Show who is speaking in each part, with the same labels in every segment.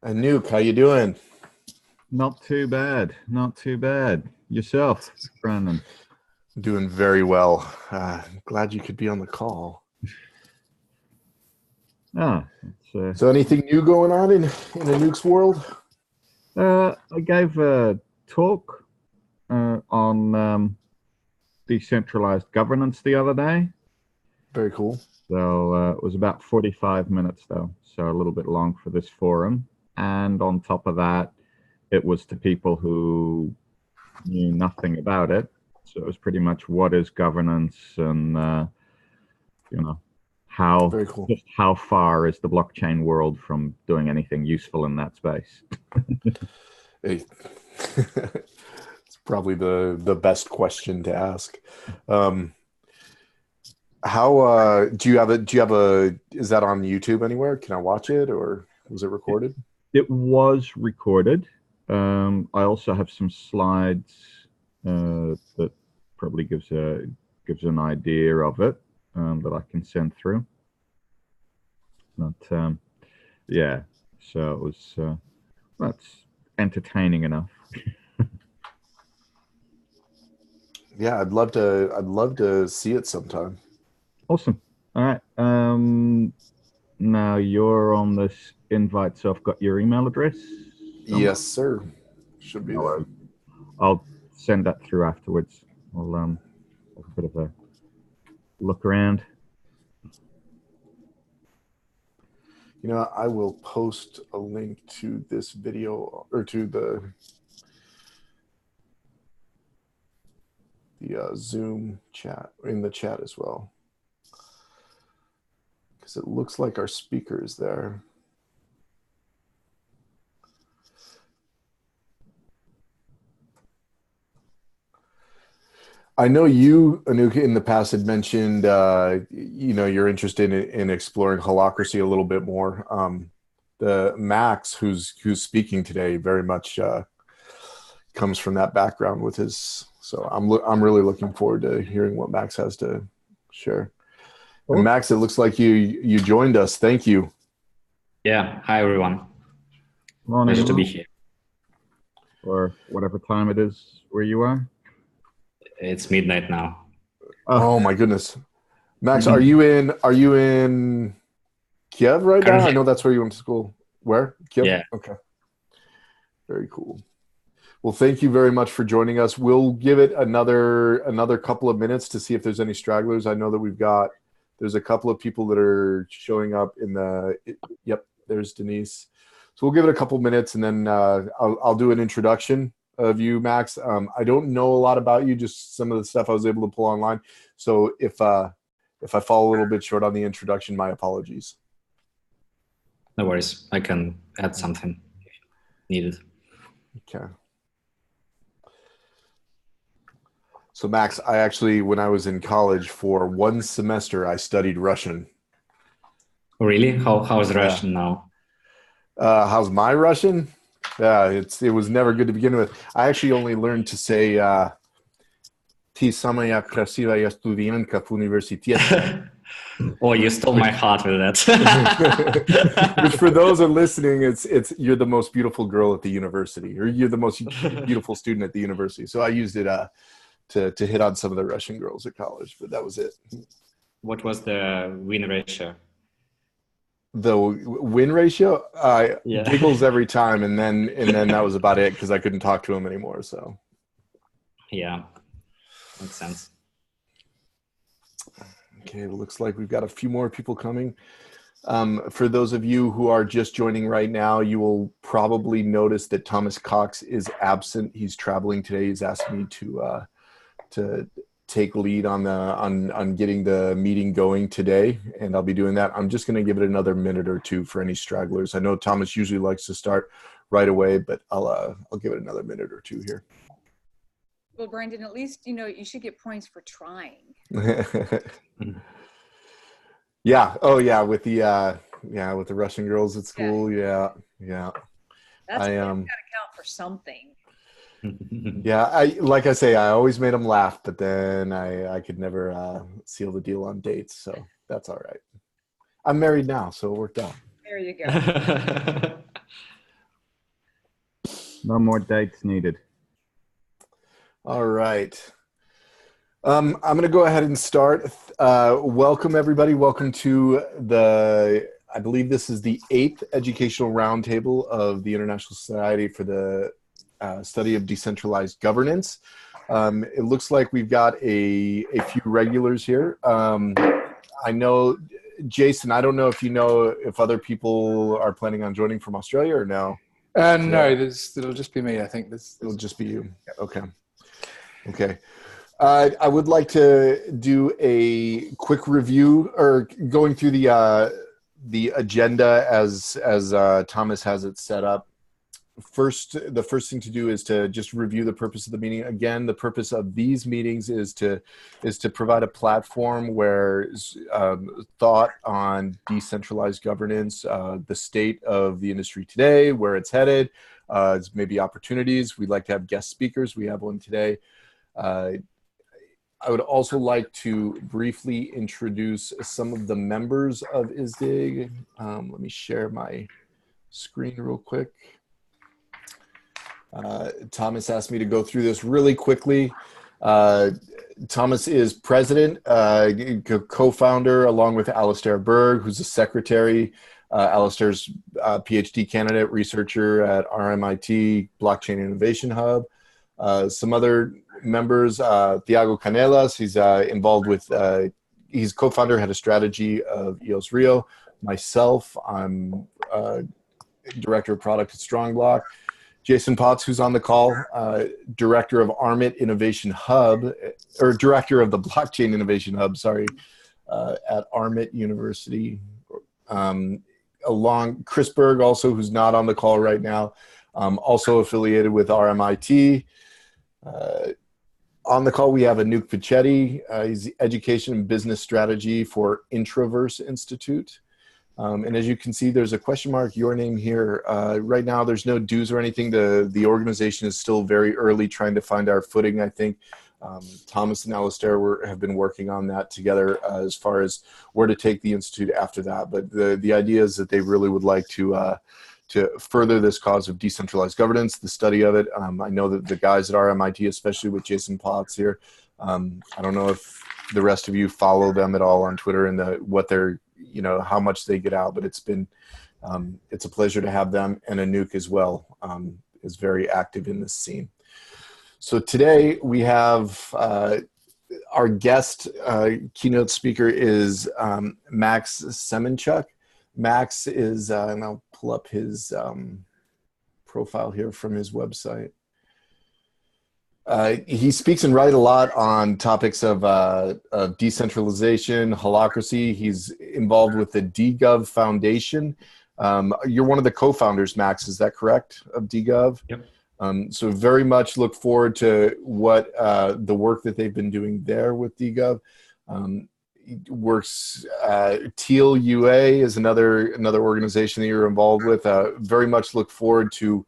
Speaker 1: Anouk, how you doing?
Speaker 2: Not too bad. Not too bad. Yourself, Brandon.
Speaker 1: Doing very well. Glad you could be on the call.
Speaker 2: It's,
Speaker 1: So, anything new going on in Anouk's world?
Speaker 2: I gave a talk on decentralized governance the other day.
Speaker 1: Very cool.
Speaker 2: So it was about 45 minutes, though, so a little bit long for this forum. And on top of that, it was to people who knew nothing about it. So it was pretty much what is governance and you know, how
Speaker 1: Very cool.
Speaker 2: just how far is the blockchain world from doing anything useful in that space?
Speaker 1: Hey, it's probably the best question to ask. Um, how do you have a is that on YouTube anywhere? Can I watch it or was it
Speaker 2: It,
Speaker 1: recorded?
Speaker 2: it was recorded. I also have some slides that probably gives an idea of it that I can send through. But yeah, so it was that's entertaining enough.
Speaker 1: Yeah, I'd love to see it sometime.
Speaker 2: Awesome. All right. Now you're on this invite, so I've got your email address somewhere.
Speaker 1: Yes, sir. Should be
Speaker 2: No
Speaker 1: there.
Speaker 2: worries. I'll send that through afterwards. I'll have a bit of a look around.
Speaker 1: You know, I will post a link to this video or to the Zoom chat in the chat as well, because it looks like our speaker is there. I know you, Anouk, in the past had mentioned, you're interested in exploring holacracy a little bit more. The Max, who's speaking today, very much comes from that background with his. So I'm really looking forward to hearing what Max has to share. And
Speaker 2: Awesome.
Speaker 1: Max, it looks like you joined us. Thank you.
Speaker 3: Yeah, hi everyone.
Speaker 2: Morning,
Speaker 3: Pleasure to be here.
Speaker 2: or whatever time it is where you are.
Speaker 3: It's midnight now.
Speaker 2: Oh,
Speaker 1: Oh my goodness, Max, are you in Kiev right now? I
Speaker 3: Currently,
Speaker 1: know that's where you went to school. Where? Kiev?
Speaker 3: yeah,
Speaker 1: Okay. Very cool. Well, thank you very much for joining us. We'll give it another couple of minutes to see if there's any stragglers. I know that there's a couple of people that are showing up in yep, there's Denise. So we'll give it a couple minutes and then I'll do an introduction of you, Max. I don't know a lot about you, just some of the stuff I was able to pull online. So if I fall a little bit short on the introduction, my apologies.
Speaker 3: no worries. I can add something if needed.
Speaker 1: Okay. So Max, I actually, when I was in college for one semester, I studied Russian.
Speaker 3: Really? How is
Speaker 1: Yeah.
Speaker 3: Russian now?
Speaker 1: How's my Russian? Yeah, it was never good to begin with. I actually only learned to say "Ты самая красивая студентка в университете,"
Speaker 3: Oh, you stole
Speaker 1: which,
Speaker 3: my heart with
Speaker 1: which for
Speaker 3: that.
Speaker 1: those are listening, it's you're the most beautiful girl at the university, or you're the most beautiful student at the university. So I used it to hit on some of the Russian girls at college, but that was it.
Speaker 3: What was the win ratio?
Speaker 1: The win ratio,
Speaker 3: Yeah.
Speaker 1: giggles every time, and then that was about it because I couldn't talk to him anymore. So
Speaker 3: Yeah, makes sense.
Speaker 1: okay, it looks like we've got a few more people coming. For those of you who are just joining right now, you will probably notice that Thomas Cox is absent. He's traveling today. He's asked me to take lead on getting the meeting going today, and I'll be doing that. I'm just going to give it another minute or two for any stragglers. I know Thomas usually likes to start right away, but I'll give it another minute or two here.
Speaker 4: Well, Brandon, at least you should get points for trying.
Speaker 1: Yeah. Oh yeah. With the Russian girls at school. Yeah. Yeah.
Speaker 4: That's
Speaker 1: I
Speaker 4: got to count for something.
Speaker 1: Yeah. Like I say, I always made them laugh, but then I could never seal the deal on dates, so that's all right. I'm married now, so it worked out.
Speaker 4: There you go.
Speaker 2: No more dates needed.
Speaker 1: All right. I'm going to go ahead and start. Welcome, everybody. Welcome to I believe this is the 8th educational roundtable of the International Society for the Study of Decentralized Governance. It looks like we've got a few regulars here. I know, Jason, I don't know if you know if other people are planning on joining from Australia or no?
Speaker 5: No, it'll just be me, I think.
Speaker 1: It'll just be you. Okay. Okay. I would like to do a quick review or going through the agenda as Thomas has it set up. The first thing to do is to just review the purpose of the meeting. Again, the purpose of these meetings is to provide a platform where thought on decentralized governance, the state of the industry today, where it's headed, maybe opportunities. We'd like to have guest speakers. We have one today. I would also like to briefly introduce some of the members of ISDIG. Let me share my screen real quick. Thomas asked me to go through this really quickly. Thomas is president, co-founder, along with Alistair Berg, who's a secretary. Alistair's PhD candidate, researcher at RMIT Blockchain Innovation Hub. Some other members, Thiago Canelas, he's involved with, he's co-founder, head of strategy of EOS Rio. Myself, I'm director of product at Strongblock. Jason Potts, who's on the call, director of ARMIT Innovation Hub, or director of the Blockchain Innovation Hub, sorry, at ARMIT University. Along Chris Berg, also, who's not on the call right now, also affiliated with RMIT. On the call, we have Anouk Pichetti. He's Education and Business Strategy for Introverse Institute. And as you can see, there's a question mark, your name here. Right now, there's no dues or anything. The organization is still very early, trying to find our footing, I think. Thomas and Alistair have been working on that together as far as where to take the Institute after that. But the idea is that they really would like to further this cause of decentralized governance, the study of it. I know that the guys at RMIT, especially with Jason Potts here, I don't know if the rest of you follow them at all on Twitter and what they're, how much they get out, but it's a pleasure to have them, and Anouk as well is very active in this scene. So today we have our guest keynote speaker is Max Semenchuk. Max is, and I'll pull up his profile here from his website. He speaks and writes a lot on topics of decentralization, holacracy. He's involved with the DGov Foundation. You're one of the co-founders, Max, is that correct, of DGov?
Speaker 3: Yep.
Speaker 1: So very much look forward to what the work that they've been doing there with DGov. Works Teal UA is another organization that you're involved with. Very much look forward to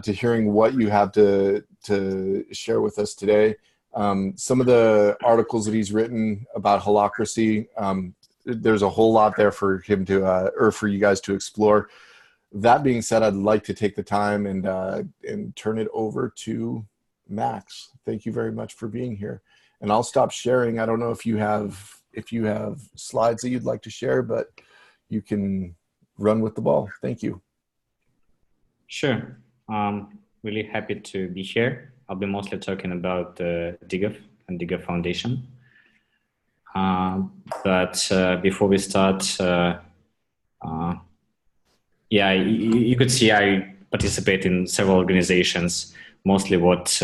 Speaker 1: hearing what you have to share with us today. Some of the articles that he's written about holacracy, there's a whole lot there for him to or for you guys to explore. That being said, I'd like to take the time and turn it over to Max. Thank you very much for being here. And I'll stop sharing. I don't know if you have slides that you'd like to share, but you can run with the ball. Thank you.
Speaker 3: Sure. Really happy to be here. I'll be mostly talking about DGov and DGov Foundation. But before we start, yeah, you could see I participate in several organizations. Mostly what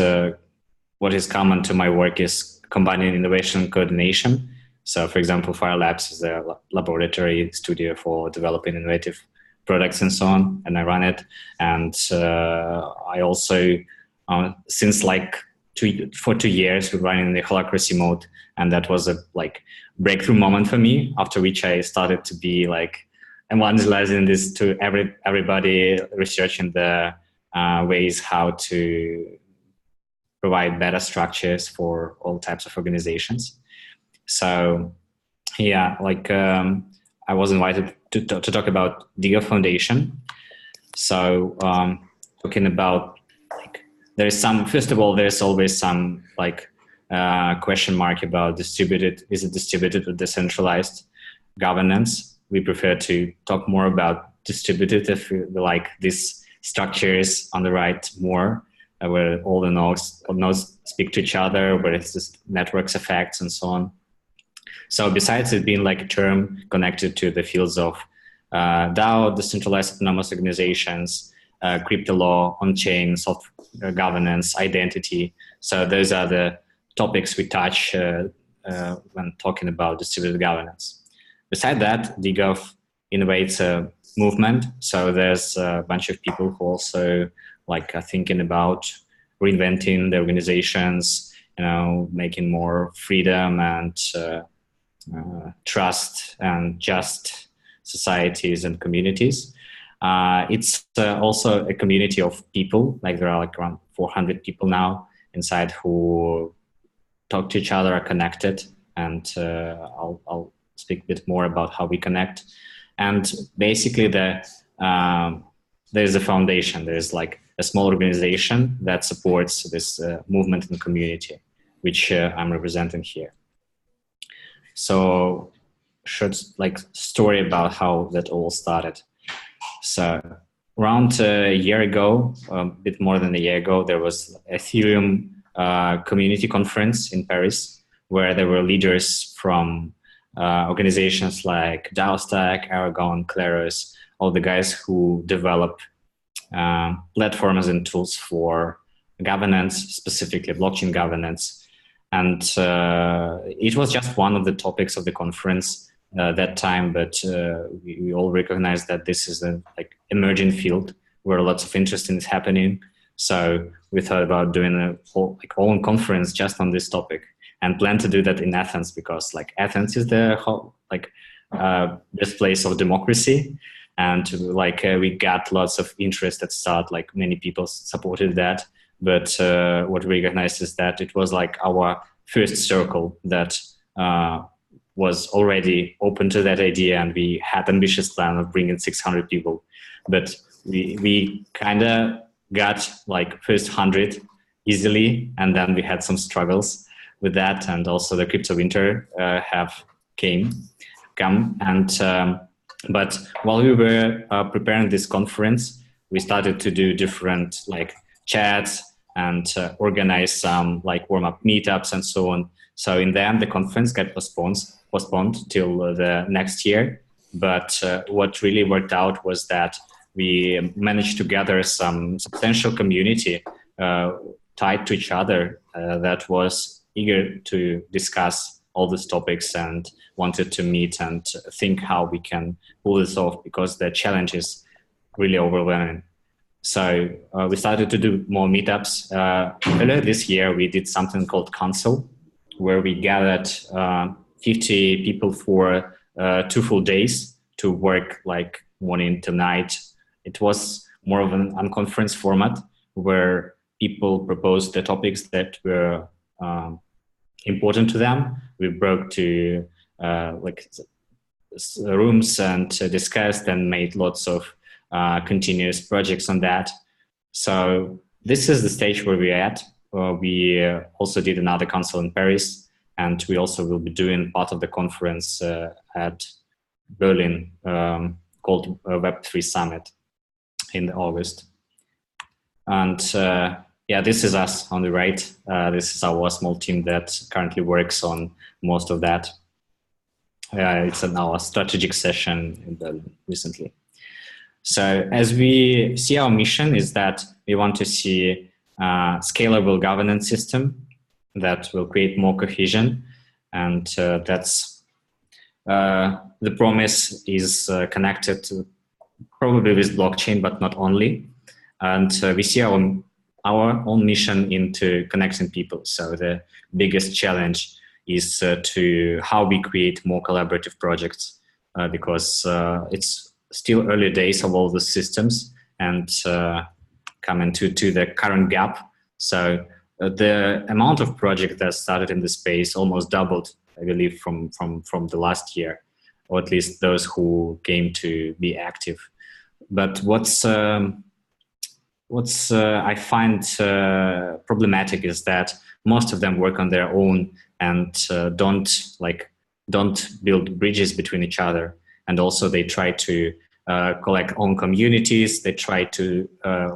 Speaker 3: is common to my work is combining innovation and coordination. So, for example, Fire Labs is a laboratory studio for developing innovative products and so on, and I run it. And I also, since for 2 years, we're running in the holacracy mode, and that was a breakthrough moment for me. After which I started to be evangelizing this to everybody, researching the ways how to provide better structures for all types of organizations. So, yeah, I was invited to talk about DGov Foundation. So talking about, like, first of all, there's always some like question mark about is it distributed or decentralized governance. We prefer to talk more about distributed, if you like, these structures on the right more, where all the nodes speak to each other, where it's just networks effects and so on. So besides it being like a term connected to the fields of DAO, decentralized autonomous organizations, crypto law, on-chain, software governance, identity. So those are the topics we touch when talking about distributed governance. Beside that, DGov innovates a movement. So there's a bunch of people who also are thinking about reinventing the organizations, making more freedom and trust and just societies and communities. It's also a community of people, there are around 400 people now inside who talk to each other, are connected, and I'll speak a bit more about how we connect. And basically there's a foundation, there's a small organization that supports this movement and community, which I'm representing here. So short story about how that all started. So around a year ago, a bit more than a year ago, there was Ethereum community conference in Paris, where there were leaders from organizations like DAOstack, Aragon, Kleros, all the guys who develop platforms and tools for governance, specifically blockchain governance. And it was just one of the topics of the conference that time, but we all recognize that this is an emerging field where lots of interest is happening. So we thought about doing a whole own conference just on this topic, and plan to do that in Athens, because Athens is the whole birthplace of democracy, and we got lots of interest at start. Many people supported that, but what we recognized is that it was our first circle that was already open to that idea, and we had ambitious plan of bringing 600 people, but we kind of got first 100 easily, and then we had some struggles with that, and also the crypto winter have come, and but while we were preparing this conference, we started to do different chats and organize some warm-up meetups and so on. So in the end, the conference got postponed till the next year. But what really worked out was that we managed to gather some substantial community tied to each other that was eager to discuss all these topics and wanted to meet and think how we can pull this off, because the challenge is really overwhelming. So we started to do more meetups. Earlier this year, we did something called Council, where we gathered 50 people for 2 full days to work morning to night. It was more of an unconference format where people proposed the topics that were important to them. We broke to rooms and discussed and made lots of continuous projects on that. So this is the stage where we're at. We also did another council in Paris, and we also will be doing part of the conference at Berlin called Web3 Summit in August. And this is us on the right. This is our small team that currently works on most of that. It's our strategic session in Berlin recently. So as we see, our mission is that we want to see a scalable governance system that will create more cohesion. And that's the promise is connected to probably with blockchain, but not only. And we see our own mission into connecting people. So the biggest challenge is to how we create more collaborative projects, because it's still early days of all the systems and coming to the current gap. So the amount of projects that started in the space almost doubled, I believe, from the last year, or at least those who came to be active. But what's what's I find problematic is that most of them work on their own and don't build bridges between each other. And also they try to collect own communities. They try to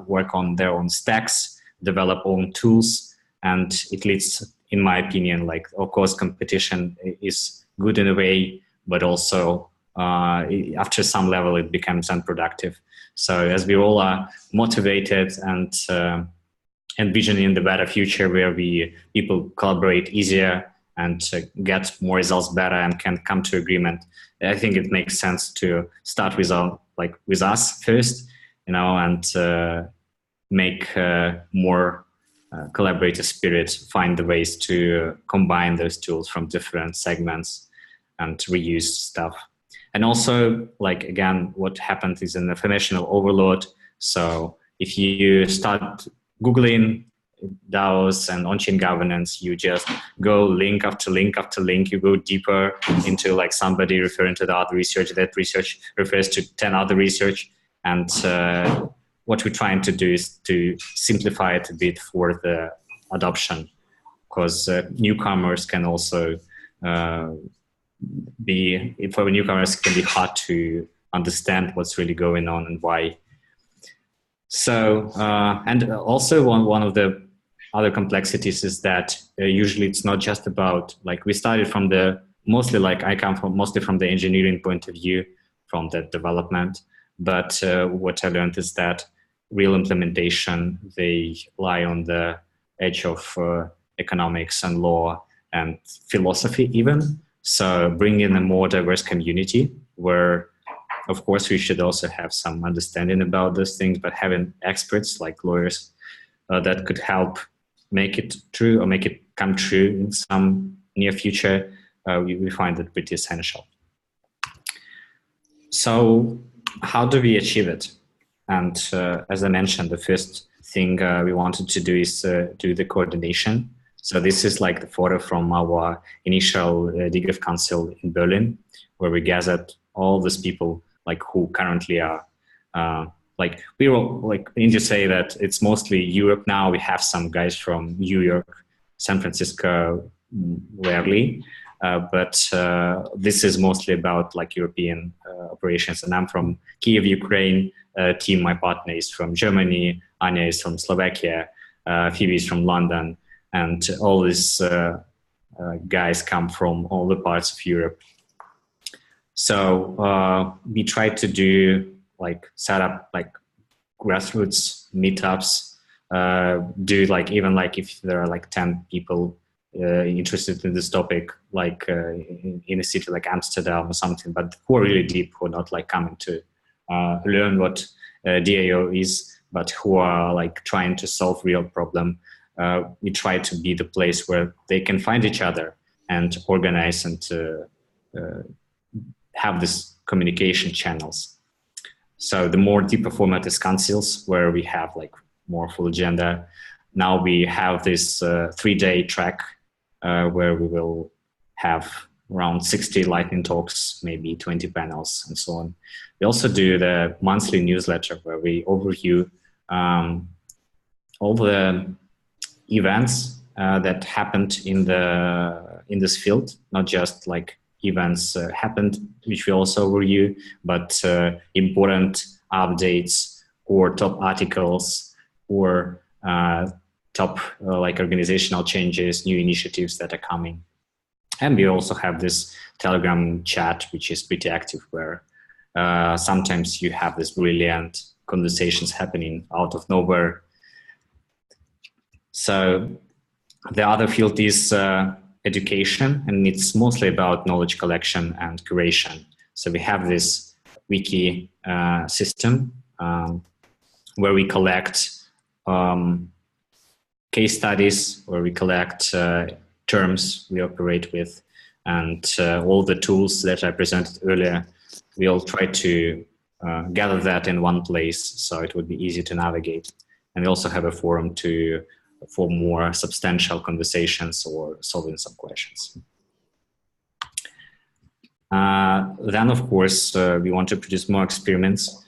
Speaker 3: work on their own stacks, develop own tools, and it leads, in my opinion, like, of course, competition is good in a way, but also after some level it becomes unproductive. So as we all are motivated and envisioning the better future where people collaborate easier and get more results better and can come to agreement, I think it makes sense to start with us first, and make more collaborative spirit, find the ways to combine those tools from different segments and reuse stuff. And also, like, again, what happens is an informational overload. So if you start Googling DAOs and on-chain governance, you just go link after link after link. You go deeper into like somebody referring to the other research. That research refers to 10 other research. And what we're trying to do is to simplify it a bit for the adoption, because newcomers can also for newcomers can be hard to understand what's really going on and why. So, and also one of the other complexities is that usually it's not just about, like, we started from I come from mostly from the engineering point of view, from the development. But what I learned is that real implementation, they lie on the edge of economics and law and philosophy even. So bring in a more diverse community where, of course, we should also have some understanding about those things, but having experts like lawyers that could help make it true or make it come true in some near future, we find it pretty essential. So how do we achieve it? And as I mentioned, the first thing we wanted to do is do the coordination. So this is like the photo from our initial DGF Council in Berlin, where we gathered all these people like who currently are like, we were like, I need to say that it's mostly Europe now. We have some guys from New York, San Francisco, rarely, but this is mostly about like European operations. And I'm from Kiev, Ukraine. Team, my partner is from Germany, Anya is from Slovakia, Phoebe is from London, and all these guys come from all the parts of Europe. So we try to do set up grassroots meetups, do even if there are 10 people interested in this topic, in a city like Amsterdam or something, but who are really deep, who are not coming to learn what DAO is, but who are trying to solve real problem. We try to be the place where they can find each other and organize and have this communication channels. So the more deeper format is councils, where we have more full agenda. Now we have this 3-day track where we will have around 60 lightning talks, maybe 20 panels, and so on. We also do the monthly newsletter where we overview all the events that happened in this field, not just events happened, which we also overview, but important updates or top articles or top organizational changes, new initiatives that are coming. And we also have this Telegram chat, which is pretty active, where sometimes you have this brilliant conversations happening out of nowhere. So the other field is education, and it's mostly about knowledge collection and curation. So we have this wiki system where we collect case studies, where we collect terms we operate with, and all the tools that I presented earlier. We'll try to gather that in one place so it would be easy to navigate. And we also have a forum for more substantial conversations or solving some questions. Then, of course, we want to produce more experiments.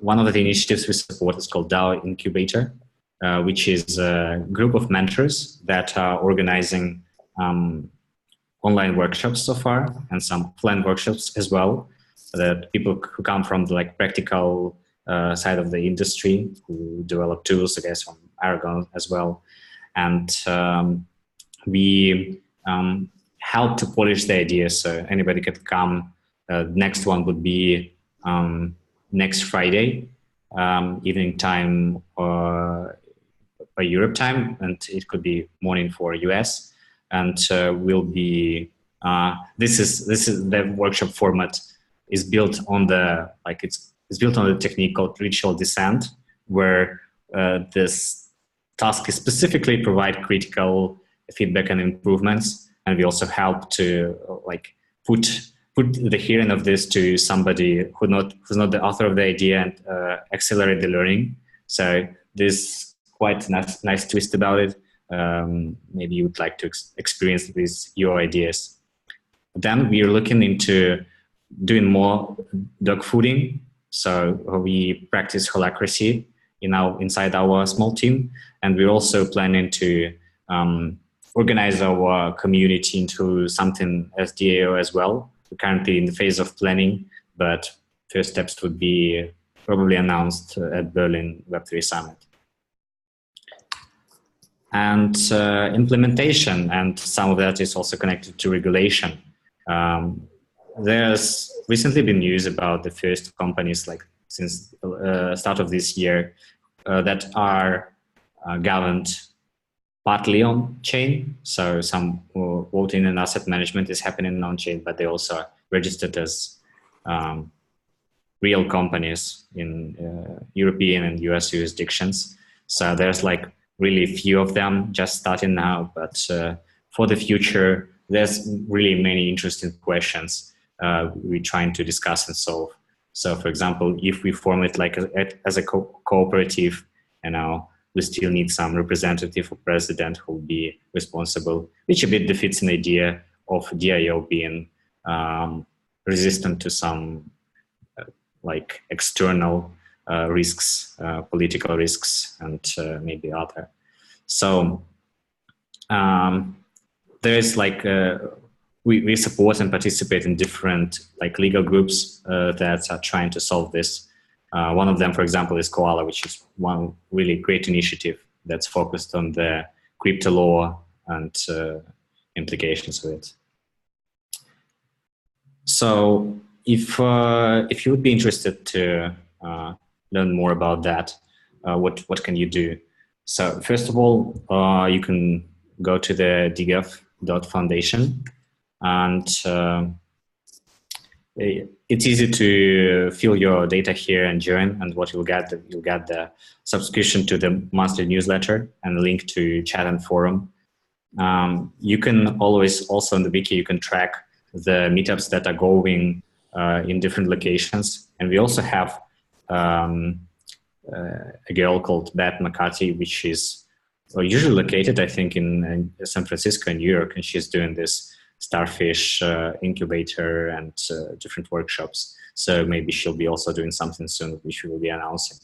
Speaker 3: one of the initiatives we support is called DAO Incubator, which is a group of mentors that are organizing online workshops so far, and some offline workshops as well, that people who come from the practical side of the industry, who develop tools, I guess, from Aragon as well. And we help to polish the ideas, so anybody could come. Next one would be next Friday, evening time or by Europe time, and it could be morning for US. And will be this is the workshop format is built on the it's built on the technique called ritual descent, where this task is specifically provide critical feedback and improvements, and we also help to put the hearing of this to somebody who's not the author of the idea, and accelerate the learning. So there's quite a nice twist about it. Maybe you would like to experience these your ideas. Then we are looking into doing more dog fooding. So we practice holacracy inside our small team, and we're also planning to organize our community into something as DAO as well. We're currently in the phase of planning, but first steps would be probably announced at Berlin Web3 Summit. And implementation, and some of that is also connected to regulation. There's recently been news about the first companies, since start of this year, that are governed partly on chain. So some voting and asset management is happening on chain, but they also are registered as real companies in European and US jurisdictions. So there's really few of them just starting now, but for the future, there's really many interesting questions we're trying to discuss and solve. So for example, if we form it as a cooperative, we still need some representative or president who will be responsible, which a bit defeats an idea of DIO being resistant to some external risks, political risks, and maybe other. So there's we support and participate in different legal groups that are trying to solve this. One of them, for example, is Koala, which is one really great initiative that's focused on the crypto law and implications of it. So if you would be interested to learn more about that, what can you do? So first of all, you can go to the dgf.foundation, and it's easy to fill your data here and join, and what you'll get the subscription to the monthly newsletter and a link to chat and forum. You can always also on the wiki, you can track the meetups that are going in different locations. And we also have a girl called Beth McCarthy, which is usually located, I think, in San Francisco and New York, and she's doing this starfish incubator and different workshops. So maybe she'll be also doing something soon, which we will be announcing.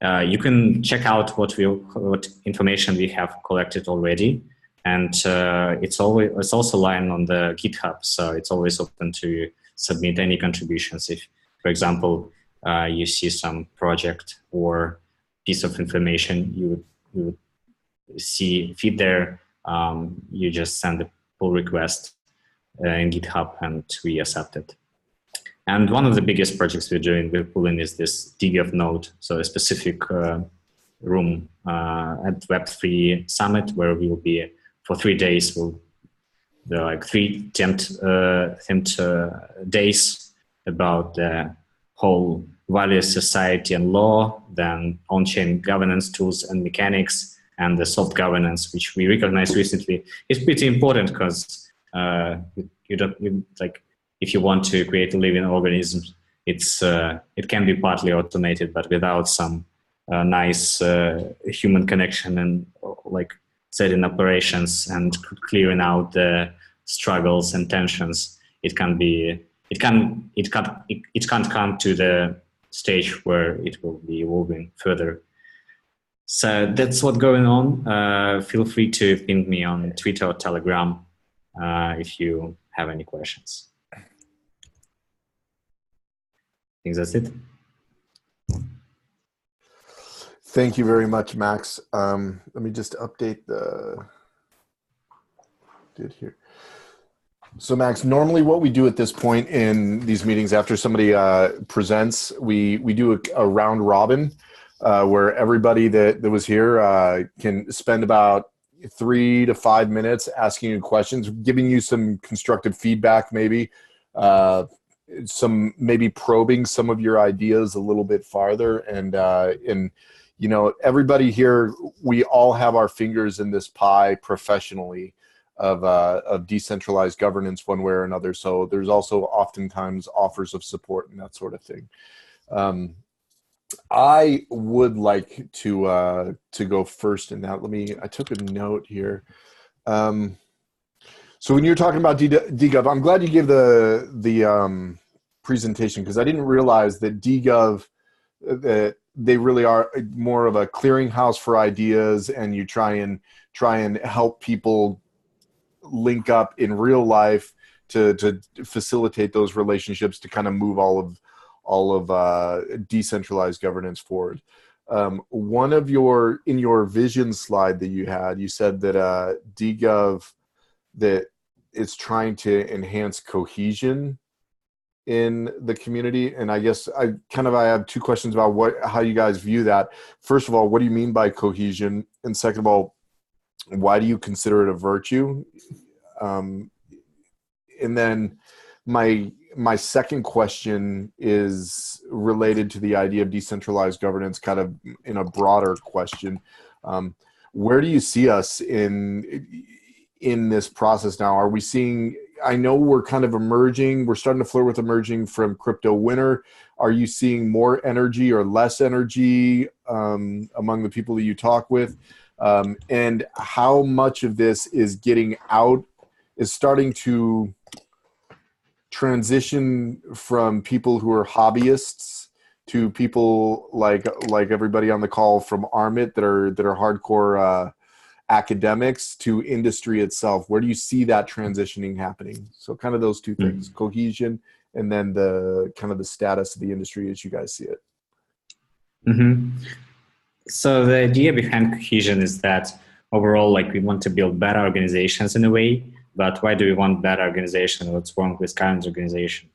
Speaker 3: You can check out what information we have collected already, and it's also lying on the GitHub, so it's always open to submit any contributions. If, for example, you see some project or piece of information you would see feed there, you just send a pull request in GitHub and we accept it. And one of the biggest projects we're pulling is this DGF node, so a specific room at Web3 Summit, where we will be for 3 days. There are 3 themed days about the whole values, society, and law, then on-chain governance tools and mechanics, and the soft governance, which we recognized recently is pretty important, because if you want to create a living organism, it can be partly automated, but without some nice human connection and setting operations and clearing out the struggles and tensions, it can't come to the stage where it will be evolving further. So that's what's going on. Feel free to ping me on Twitter or Telegram if you have any questions. I think that's it.
Speaker 1: Thank you very much, Max. Let me just update the here. So Max, normally what we do at this point in these meetings after somebody presents, we do a round robin where everybody that was here can spend about 3 to 5 minutes asking you questions, giving you some constructive feedback, maybe some probing some of your ideas a little bit farther. And you know, everybody here, we all have our fingers in this pie professionally of decentralized governance one way or another. So there's also oftentimes offers of support and that sort of thing. I would like to go first in that. I took a note here. So when you're talking about DGov, I'm glad you gave the presentation, because I didn't realize that DGov, that they really are more of a clearinghouse for ideas, and you try and help people link up in real life to facilitate those relationships to kind of move all of decentralized governance forward. One of in your vision slide that you had, you said that DGov, that it's trying to enhance cohesion in the community. And I guess I have two questions about how you guys view that. First of all, what do you mean by cohesion? And second of all, why do you consider it a virtue? And then my second question is related to the idea of decentralized governance, kind of in a broader question. Where do you see us in this process now? Are we seeing, I know we're kind of emerging, we're starting to flirt with emerging from crypto winter. Are you seeing more energy or less energy among the people that you talk with? And how much of this is starting to transition from people who are hobbyists to people like everybody on the call from Armit that are hardcore academics, to industry itself? Where do you see that transitioning happening? So kind of those two things, cohesion, and then the kind of the status of the industry as you guys see it.
Speaker 3: Mm-hmm. So the idea behind cohesion is that overall, like, we want to build better organizations in a way. But why do we want better organization? What's wrong with current organization?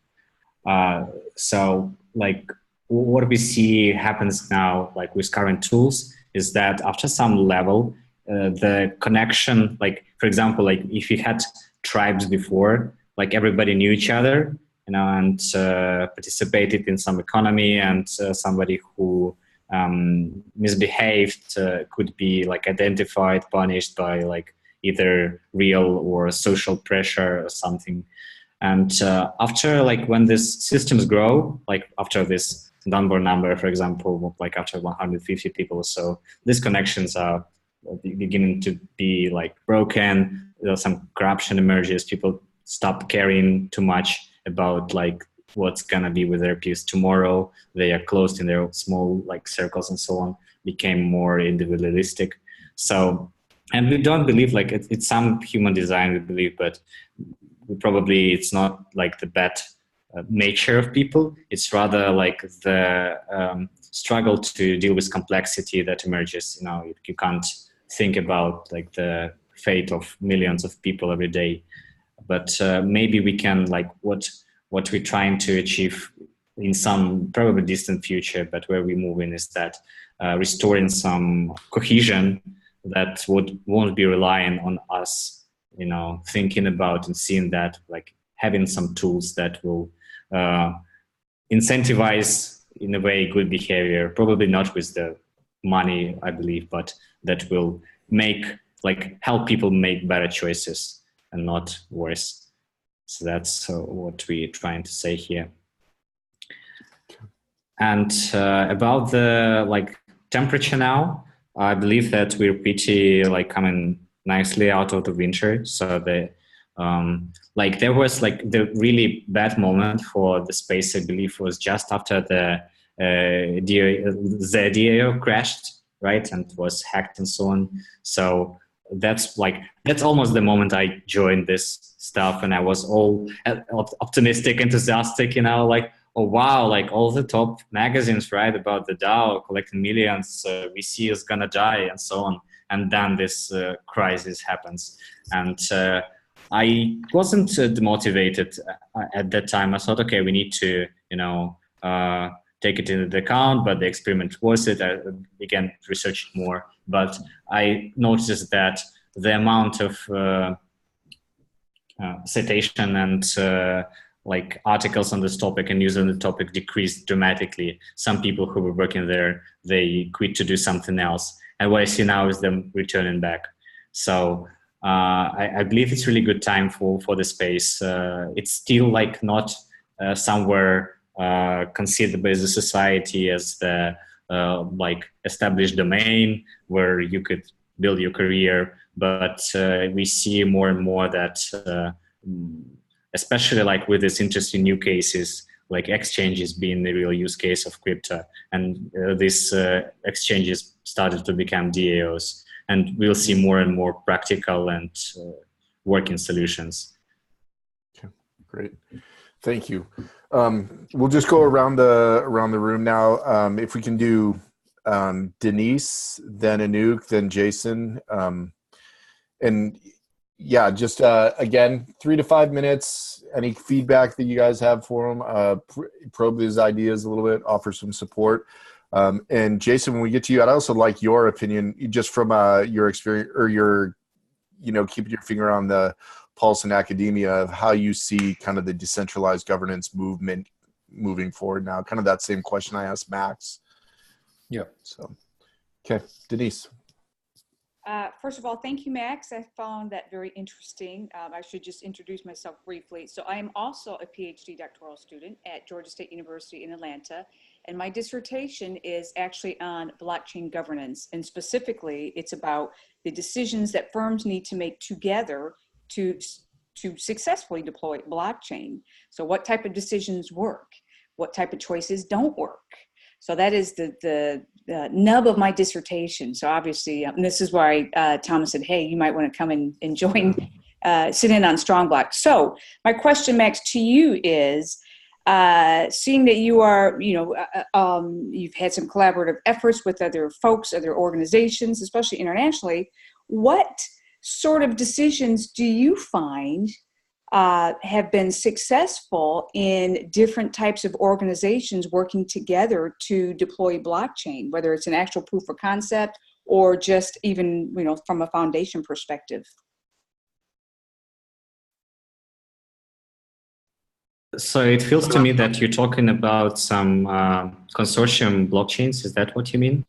Speaker 3: So like what we see happens now, like with current tools, is that after some level, the connection, like for example, like if you had tribes before, like everybody knew each other, you know, and participated in some economy, and somebody who misbehaved could be like identified, punished by like either real or social pressure or something. And after, like, when these systems grow, like after this Dunbar number, for example, like after 150 people or so, these connections are beginning to be like broken. Some corruption emerges. People stop caring too much about like what's gonna be with their peers tomorrow. They are closed in their small like circles and so on, became more individualistic. So, and we don't believe, like, it's some human design, we believe, but it's not like the bad nature of people. It's rather like the struggle to deal with complexity that emerges. You know, you can't think about like the fate of millions of people every day, but maybe we can, like, what we're trying to achieve in some probably distant future, but where we move in, is that restoring some cohesion that won't be relying on us, you know, thinking about and seeing that, like, having some tools that will incentivize in a way good behavior, probably not with the money, I believe, but that will help people make better choices and not worse. So that's what we're trying to say here. And about the like temperature now, I believe that we're pretty like coming nicely out of the winter. So there was like the really bad moment for the space, I believe, was just after the the DAO crashed, right, and was hacked and so on. So that's almost the moment I joined this stuff, and I was all optimistic, enthusiastic, like, oh wow, like all the top magazines write about the DAO collecting millions, VC is gonna die and so on. And then this crisis happens. And I wasn't demotivated at that time. I thought, okay, we need to, take it into account, but the experiment was it. I began researching more, but I noticed that the amount of citation and like articles on this topic and news on the topic decreased dramatically. Some people who were working there, they quit to do something else. And what I see now is them returning back. So I believe it's really good time for the space. It's still like not somewhere considered by the society as the like established domain where you could build your career. But we see more and more that especially like with this interesting new cases, like exchanges being the real use case of crypto. And these exchanges started to become DAOs. And we'll see more and more practical and working solutions.
Speaker 1: Okay, great. Thank you. We'll just go around the room now. If we can do Denise, then Anouk, then Jason. And yeah, just again, 3 to 5 minutes. Any feedback that you guys have for them, probe these ideas a little bit, offer some support. And Jason, when we get to you, I'd also like your opinion, just from your experience or your, keeping your finger on the pulse in academia of how you see kind of the decentralized governance movement moving forward now. Kind of that same question I asked Max.
Speaker 5: Yeah.
Speaker 1: So, okay, Denise.
Speaker 4: First of all, thank you, Max. I found that very interesting. I should just introduce myself briefly. So I am also a PhD doctoral student at Georgia State University in Atlanta, and my dissertation is actually on blockchain governance, and specifically it's about the decisions that firms need to make together to successfully deploy blockchain. So what type of decisions work? What type of choices don't work? So that is the nub of my dissertation. So obviously, and this is why Thomas said, hey, you might want to come and join, sit in on Strongblock. So my question, Max, to you is, seeing that you are, you've had some collaborative efforts with other folks, other organizations, especially internationally, what sort of decisions do you find have been successful in different types of organizations working together to deploy blockchain, whether it's an actual proof of concept or just even, from a foundation perspective?
Speaker 3: So it feels to me that you're talking about some consortium blockchains. Is that what you mean?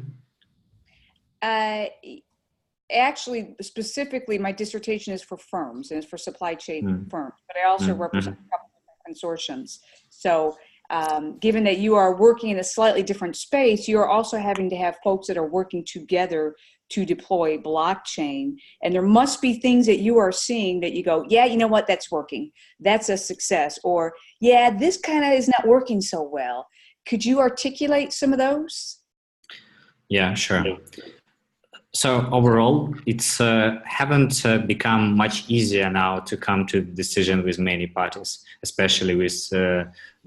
Speaker 4: Actually, specifically, my dissertation is for firms and it's for supply chain firms, but I also represent a couple of consortiums. So given that you are working in a slightly different space, you're also having to have folks that are working together to deploy blockchain. And there must be things that you are seeing that you go, yeah, you know what, that's working. That's a success. Or, yeah, this kind of is not working so well. Could you articulate some of those?
Speaker 3: Yeah, sure. So overall, it's haven't become much easier now to come to the decision with many parties, especially with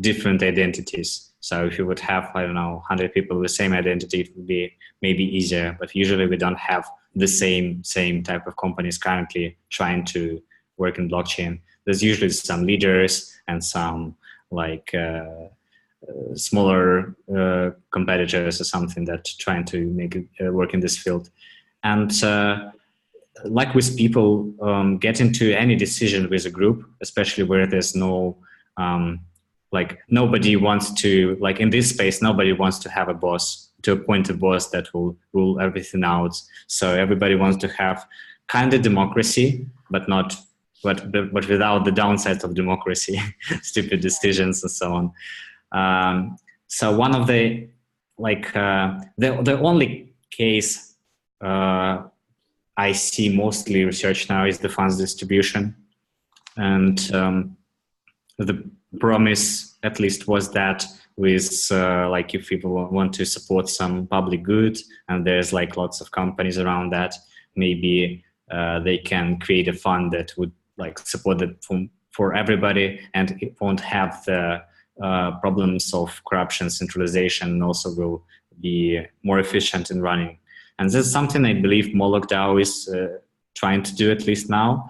Speaker 3: different identities. So if you would have, 100 people with the same identity, it would be maybe easier. But usually we don't have the same type of companies currently trying to work in blockchain. There's usually some leaders and some smaller competitors or something that trying to make it work in this field. And like with people, get into any decision with a group, especially where there's no, nobody wants to, in this space, nobody wants to have a boss, to appoint a boss that will rule everything out. So everybody wants to have kind of democracy, but without the downsides of democracy, stupid decisions and so on. So one of the only case I see mostly research now is the funds distribution. And the promise at least was that with like if people want to support some public good and there's like lots of companies around that, maybe they can create a fund that would like support it for everybody, and it won't have the problems of corruption, centralization, and also will be more efficient in running. And this is something I believe Moloch DAO is trying to do, at least now,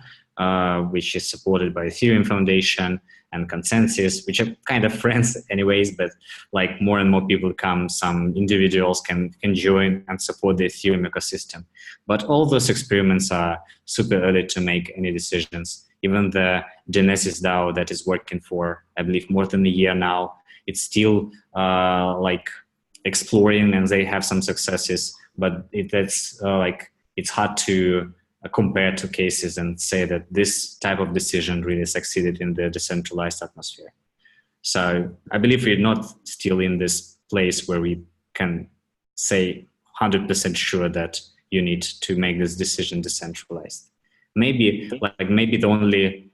Speaker 3: which is supported by Ethereum Foundation and Consensus, which are kind of friends anyways, but like more and more people come, some individuals can join and support the Ethereum ecosystem. But all those experiments are super early to make any decisions. Even the Genesis DAO that is working for, I believe, more than a year now, it's still like exploring, and they have some successes, but it's hard to compare two cases and say that this type of decision really succeeded in the decentralized atmosphere. So I believe we're not still in this place where we can say 100% sure that you need to make this decision decentralized. Maybe the only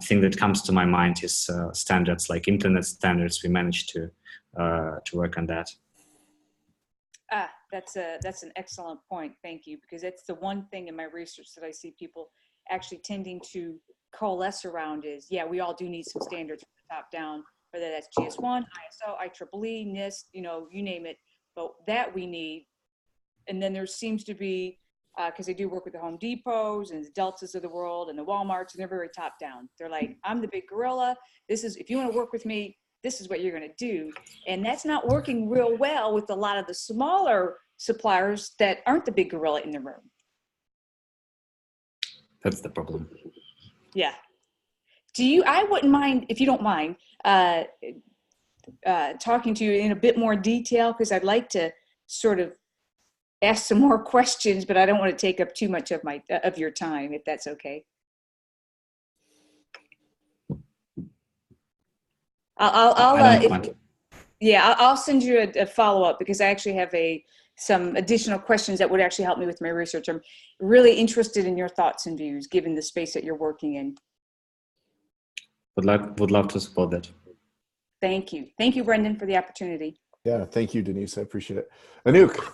Speaker 3: thing that comes to my mind is standards like internet standards. We managed to work on that.
Speaker 4: That's an excellent point. Thank you, because it's the one thing in my research that I see people actually tending to coalesce around is, yeah, we all do need some standards from the top down, whether that's GS1, ISO, IEEE, NIST, you name it, but that we need. And then there seems to be, because I do work with the Home Depots and the Deltas of the world and the Walmarts, and they're very top down. They're like, I'm the big gorilla. If you want to work with me, this is what you're going to do. And that's not working real well with a lot of the smaller suppliers that aren't the big gorilla in the room.
Speaker 3: That's the problem.
Speaker 4: Yeah. I wouldn't mind, if you don't mind, talking to you in a bit more detail, because I'd like to sort of ask some more questions, but I don't want to take up too much of your time, if that's okay. I'll send you a follow-up, because I actually have some additional questions that would actually help me with my research. I'm really interested in your thoughts and views, given the space that you're working in.
Speaker 3: Would love to support that.
Speaker 4: Thank you. Thank you, Brendan, for the opportunity.
Speaker 1: Yeah, thank you, Denise. I appreciate it. Anouk.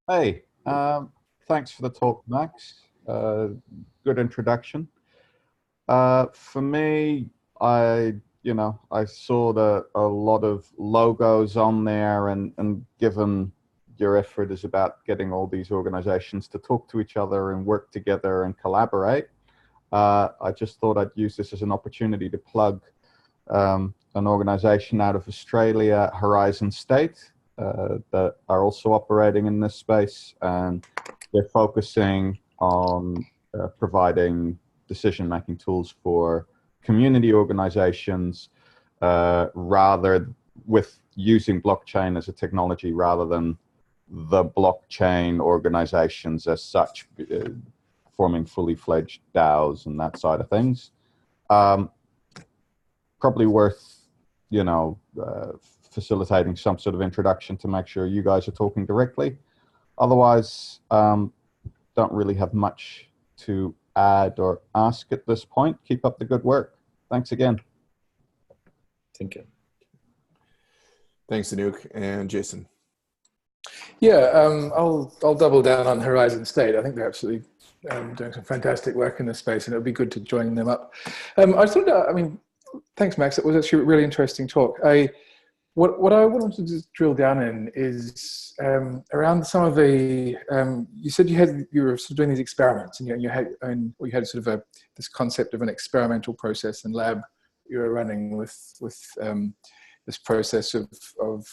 Speaker 2: Hey, thanks for the talk, Max. Good introduction. For me, I saw that a lot of logos on there, and given your effort is about getting all these organizations to talk to each other and work together and collaborate, I just thought I'd use this as an opportunity to plug an organization out of Australia, Horizon State, that are also operating in this space, and they're focusing on providing decision-making tools for community organizations, rather with using blockchain as a technology rather than the blockchain organizations as such, forming fully fledged DAOs and that side of things. Probably worth, facilitating some sort of introduction to make sure you guys are talking directly. Otherwise, don't really have much to add or ask at this point. Keep up the good work. Thanks again.
Speaker 3: Thank you.
Speaker 1: Thanks, Anouk. And Jason.
Speaker 5: Yeah, I'll double down on Horizon State. I think they're absolutely doing some fantastic work in this space, and it would be good to join them up. Thanks, Max. It was actually a really interesting talk. What I wanted to drill down in is around some of the. You said you were sort of doing these experiments, and you had sort of this concept of an experimental process and lab you were running with this process of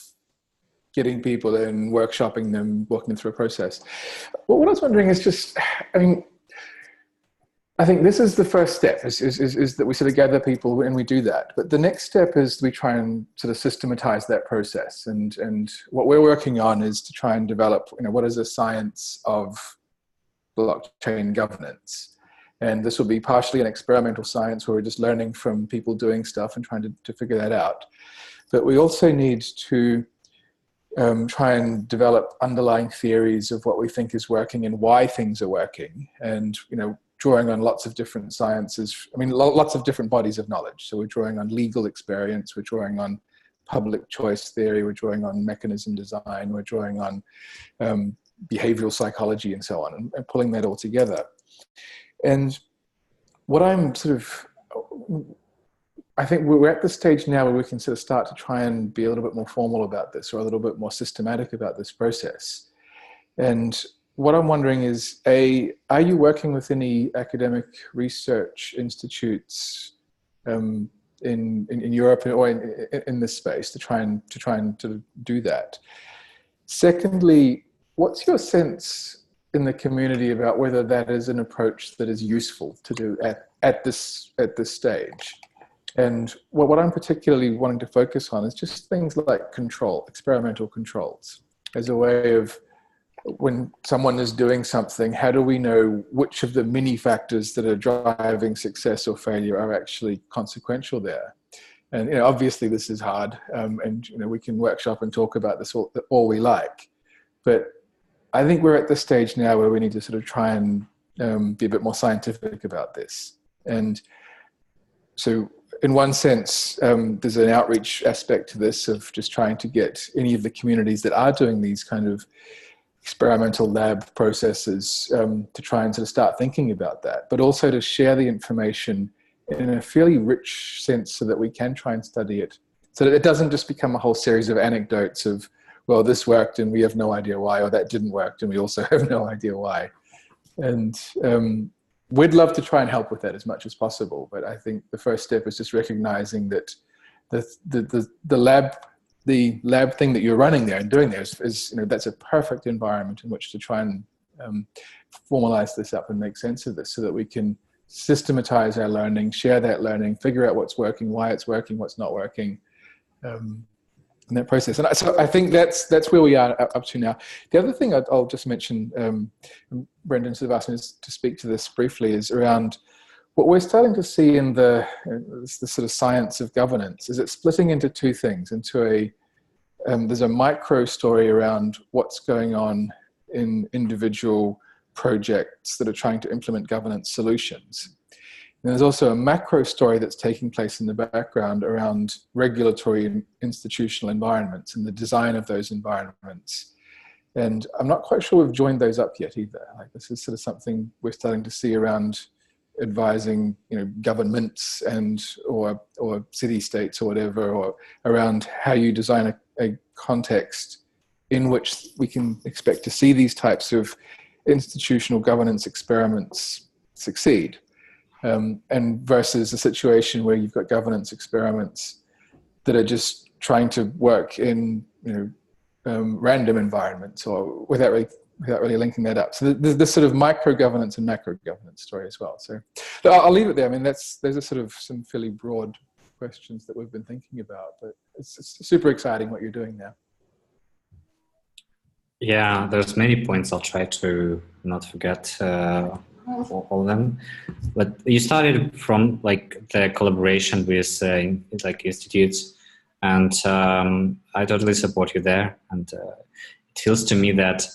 Speaker 5: getting people in, workshopping them, walking them through a process. But what I was wondering is just, I think this is the first step, is that we sort of gather people and we do that. But the next step is we try and sort of systematize that process. And what we're working on is to try and develop, what is the science of blockchain governance. And this will be partially an experimental science where we're just learning from people doing stuff and trying to figure that out. But we also need to try and develop underlying theories of what we think is working and why things are working. And, drawing on lots of different sciences. I mean, lots of different bodies of knowledge. So we're drawing on legal experience, we're drawing on public choice theory, we're drawing on mechanism design, we're drawing on behavioral psychology and so on, and pulling that all together. And what I'm I think we're at the stage now where we can sort of start to try and be a little bit more formal about this, or a little bit more systematic about this process. And what I'm wondering is, are you working with any academic research institutes in Europe or in this space to try and to do that? Secondly, what's your sense in the community about whether that is an approach that is useful to do at this stage? And what I'm particularly wanting to focus on is just things like experimental controls, as a way of, when someone is doing something, how do we know which of the many factors that are driving success or failure are actually consequential there? And obviously this is hard, and we can workshop and talk about this all we like, but I think we're at the stage now where we need to sort of try and be a bit more scientific about this. And so in one sense, there's an outreach aspect to this, of just trying to get any of the communities that are doing these kind of experimental lab processes to try and sort of start thinking about that, but also to share the information in a fairly rich sense so that we can try and study it, so that it doesn't just become a whole series of anecdotes of, well, this worked and we have no idea why, or that didn't work and we also have no idea why. And we'd love to try and help with that as much as possible, but I think the first step is just recognizing that the lab thing that you're running there and doing there is that's a perfect environment in which to try and formalize this up and make sense of this, so that we can systematize our learning, share that learning, figure out what's working, why it's working, what's not working, in that process. And so I think that's where we are up to now. The other thing I'll just mention, Brendan sort of asked me to speak to this briefly, is around what we're starting to see in the sort of science of governance. Is it splitting into two things, into there's a micro story around what's going on in individual projects that are trying to implement governance solutions. And there's also a macro story that's taking place in the background around regulatory and institutional environments and the design of those environments. And I'm not quite sure we've joined those up yet either. Like, this is sort of something we're starting to see around advising, governments or city states or whatever, or around how you design a context in which we can expect to see these types of institutional governance experiments succeed. And versus a situation where you've got governance experiments that are just trying to work in random environments, or without really linking that up. So there's this sort of micro governance and macro governance story as well. So I'll leave it there. I mean, those are sort of some fairly broad questions that we've been thinking about, but it's super exciting what you're doing now.
Speaker 3: Yeah, there's many points. I'll try to not forget all of them. But you started from the collaboration with institutes, and I totally support you there. And it feels to me that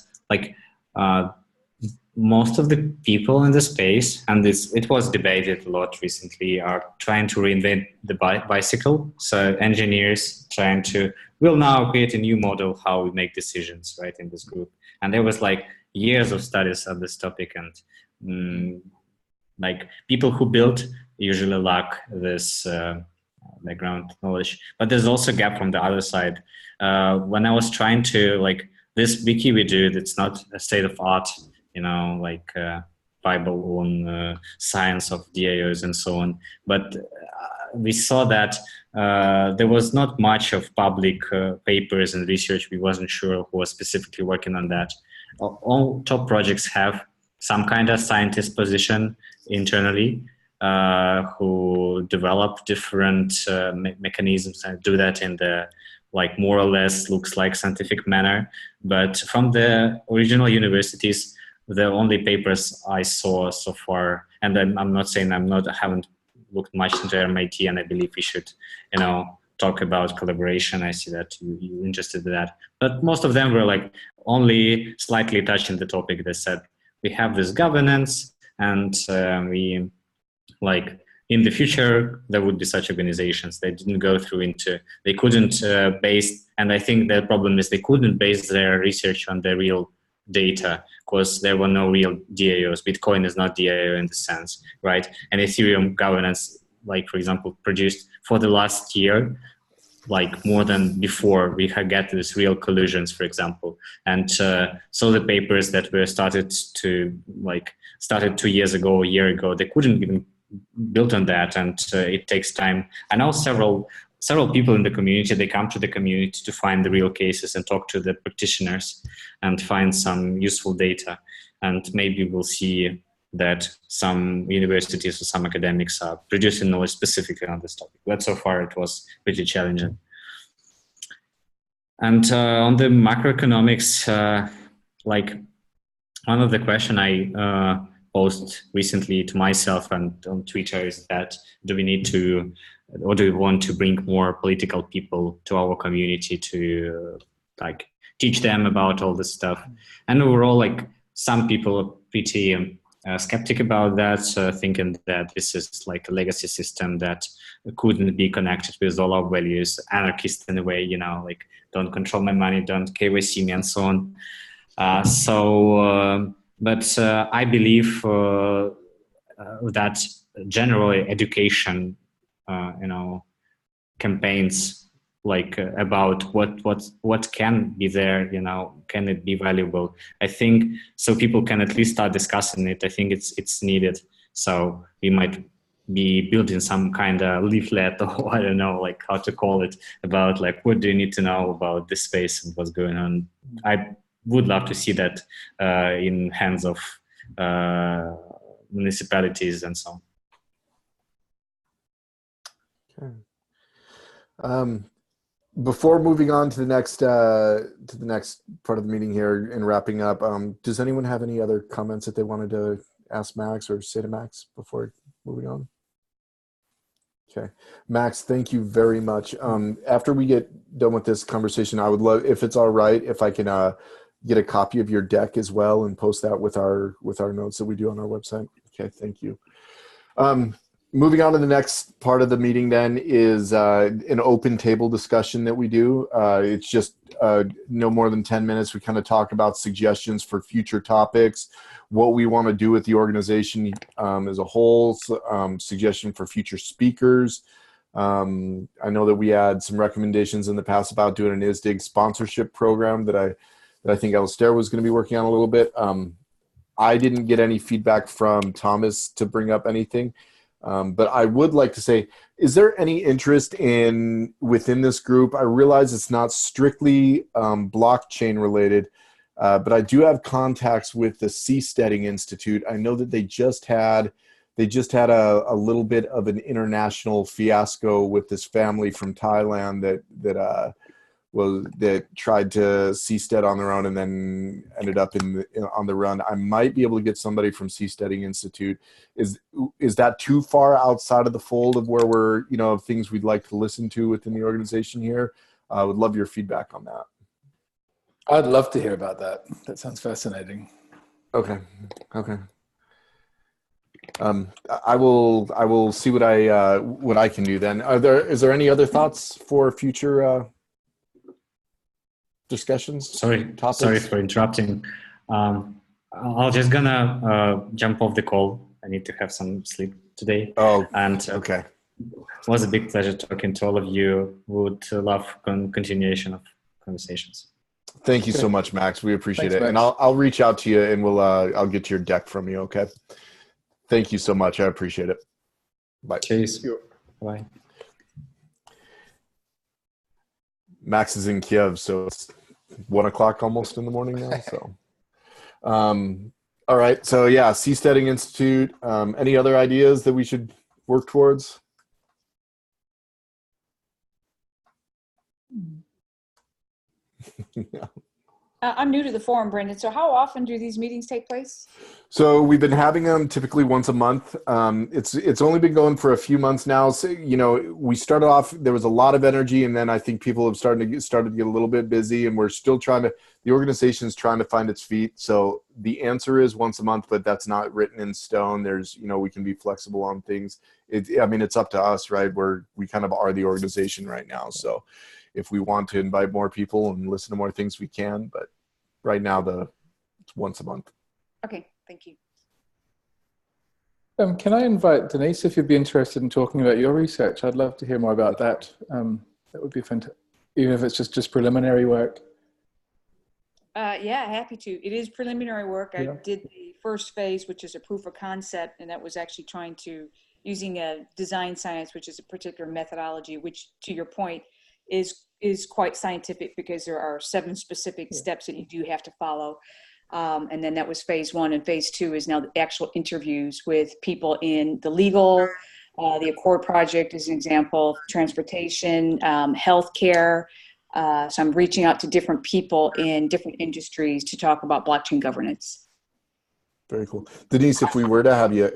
Speaker 3: most of the people in the space, and it was debated a lot recently, are trying to reinvent the bicycle. So engineers we'll now create a new model how we make decisions, right, in this group. And there was years of studies on this topic, and people who build usually lack this background knowledge. But there's also a gap from the other side. When I was trying to this wiki we do, it's not a state of art, Bible on science of DAOs and so on. But we saw that there was not much of public papers and research. We wasn't sure who was specifically working on that. All top projects have some kind of scientist position internally who develop different mechanisms and do that in the more or less looks like scientific manner. But from the original universities, the only papers I saw so far, and I'm not saying I haven't looked much into MIT, and I believe we should, talk about collaboration. I see that you're interested in that. But most of them were only slightly touching the topic. They said, we have this governance, and we like in the future there would be such organizations. They didn't go through into, they couldn't base, and I think the problem is they couldn't base their research on the real data because there were no real DAOs. Bitcoin is not DAO in the sense, right? And Ethereum governance, like for example, produced for the last year, like more than before, we had get these real collisions, for example. And so the papers that were started 2 years ago, a year ago, they couldn't even build on that, and it takes time. I know several people in the community, they come to the community to find the real cases and talk to the practitioners and find some useful data. And maybe we'll see that some universities or some academics are producing knowledge specifically on this topic. But so far it was pretty challenging. And on the macroeconomics, like one of the question I posed recently to myself and on Twitter is that do we need to, or do we want to bring more political people to our community to like teach them about all this stuff? And overall, like some people are pretty skeptic about that, thinking that this is like a legacy system that couldn't be connected with all our values, anarchist in a way, you know, like don't control my money, don't KYC me and so on. But I believe that generally education, you know, campaigns like about what can be there, you know, can it be valuable? I think so people can at least start discussing it. I think it's needed. So we might be building some kind of leaflet, or I don't know, like how to call it, about like what do you need to know about this space and what's going on. I would love to see that in hands of municipalities and so on.
Speaker 1: Okay. Before moving on to the next part of the meeting here and wrapping up, does anyone have any other comments that they wanted to ask Max or say to Max before moving on? Okay, Max, thank you very much. After we get done with this conversation, I would love, if it's all right, if I can get a copy of your deck as well and post that with our notes that we do on our website. Okay, thank you. Moving on to the next part of the meeting then is an open table discussion that we do. It's just no more than 10 minutes. We kind of talk about suggestions for future topics, what we want to do with the organization as a whole, suggestion for future speakers. I know that we had some recommendations in the past about doing an ISDIG sponsorship program that I think Alistair was going to be working on a little bit. I didn't get any feedback from Thomas to bring up anything. But I would like to say, is there any interest within this group? I realize it's not strictly blockchain related, but I do have contacts with the Seasteading Institute. I know that they just had a little bit of an international fiasco with this family from Thailand that tried to seastead on their own and then ended up on the run. I might be able to get somebody from Seasteading Institute. Is that too far outside of the fold of where we're, you know, things we'd like to listen to within the organization here? I would love your feedback on that.
Speaker 5: I'd love to hear about that. That sounds fascinating.
Speaker 1: Okay. I will see what I can do then. Is there any other thoughts for future discussions? Sorry
Speaker 3: for interrupting. I'll just gonna jump off the call. I need to have some sleep today.
Speaker 1: Oh,
Speaker 3: and
Speaker 1: okay.
Speaker 3: It was a big pleasure talking to all of you. Would love continuation of conversations.
Speaker 1: Thank you so much, Max. We appreciate it.
Speaker 5: Max.
Speaker 1: And I'll reach out to you and I'll get your deck from you. Okay. Thank you so much. I appreciate it. Bye.
Speaker 3: Cheers. Bye.
Speaker 1: Max is in Kiev, so it's 1 o'clock almost in the morning now. So, all right. So yeah, Seasteading Institute. Any other ideas that we should work towards? Yeah.
Speaker 4: I'm new to the forum, Brendan. So how often do these meetings take place?
Speaker 1: So we've been having them typically once a month. It's only been going for a few months now. So, you know, we started off, there was a lot of energy, and then I think people have started to get a little bit busy, and we're still the organization's trying to find its feet. So the answer is once a month, but that's not written in stone. There's, you know, we can be flexible on things. I mean, it's up to us, right? We kind of are the organization right now. So if we want to invite more people and listen to more things, we can, but right now it's once a month.
Speaker 4: Okay, thank you.
Speaker 5: Can I invite Denise if you'd be interested in talking about your research? I'd love to hear more about that. That would be fantastic, even if it's just preliminary work.
Speaker 4: Yeah, happy to. It is preliminary work.
Speaker 5: Yeah.
Speaker 4: I did the first phase, which is a proof of concept, and that was actually using a design science, which is a particular methodology, which, to your point, is quite scientific because there are 7 specific steps that you do have to follow. And then that was phase 1, and phase 2 is now the actual interviews with people in the legal, the Accord Project is an example, transportation, healthcare. So I'm reaching out to different people in different industries to talk about blockchain governance.
Speaker 1: Very cool. Denise, if we were to have you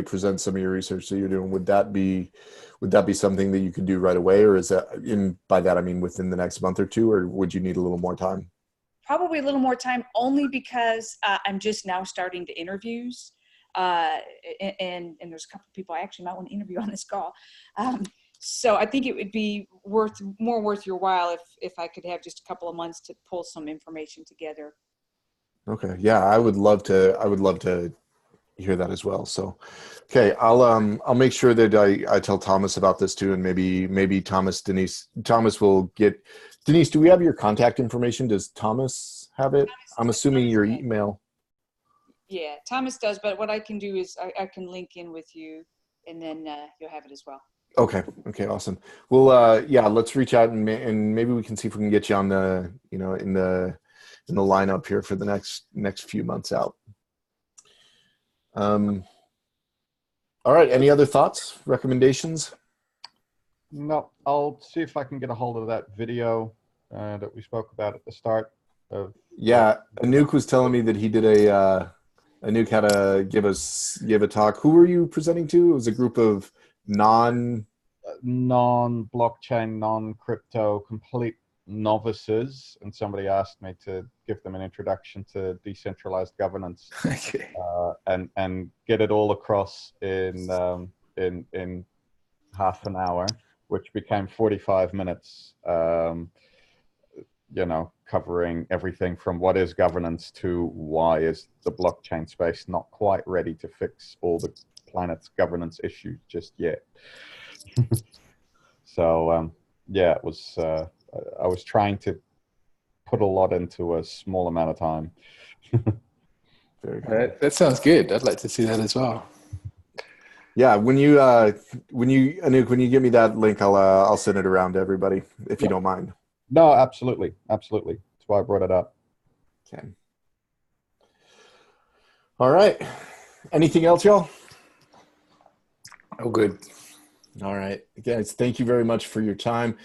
Speaker 1: present some of your research that you're doing, would that be something that you could do right away, or is that by that I mean within the next month or 2, or would you need a little more time?
Speaker 4: Probably a little more time, only because I'm just now starting the interviews, and there's a couple of people I actually might want to interview on this call. So I think it would be more worth your while if I could have just a couple of months to pull some information together.
Speaker 1: Okay. Yeah, I would love to hear that as well. So, okay, I'll make sure that I tell Thomas about this too, and maybe Thomas will get. Denise, do we have your contact information? Does Thomas have it? I'm assuming your email.
Speaker 4: Yeah, Thomas does, but what I can do is I can link in with you, and then you'll have it as well.
Speaker 1: Okay. Awesome. Well, yeah, let's reach out and maybe we can see if we can get you on the, you know, in the lineup here for the next few months out. All right. Any other thoughts, recommendations?
Speaker 2: No, I'll see if I can get a hold of that video that we spoke about at the start of.
Speaker 1: Yeah, Anouk was telling me that he did Anouk had to give a talk. Who were you presenting to? It was a group of non-blockchain,
Speaker 2: non-crypto, complete novices, and somebody asked me to give them an introduction to decentralized governance.
Speaker 5: Okay.
Speaker 2: And get it all across in half an hour, which became 45 minutes. You know, covering everything from what is governance to why is the blockchain space not quite ready to fix all the planet's governance issues just yet. So yeah, it was. I was trying to put a lot into a small amount of time.
Speaker 1: Very cool.
Speaker 5: That sounds good. I'd like to see that as well.
Speaker 1: Yeah, when you Anouk, when you give me that link, I'll send it around to everybody if you don't mind.
Speaker 2: No, absolutely. That's why I brought it up.
Speaker 1: Okay. All right. Anything else, y'all?
Speaker 5: Oh, good.
Speaker 1: All right. Guys, thank you very much for your time.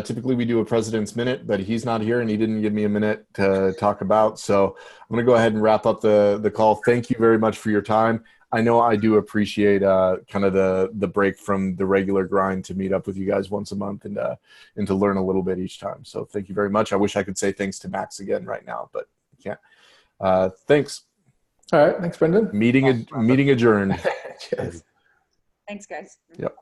Speaker 1: Typically, we do a President's Minute, but he's not here, and he didn't give me a minute to talk about. So I'm going to go ahead and wrap up the call. Thank you very much for your time. I know I do appreciate kind of the break from the regular grind to meet up with you guys once a month and to learn a little bit each time. So thank you very much. I wish I could say thanks to Max again right now, but I can't. Thanks.
Speaker 5: All right. Thanks, Brendan.
Speaker 1: Meeting adjourned.
Speaker 5: Cheers.
Speaker 4: Thanks, guys.
Speaker 1: Yep.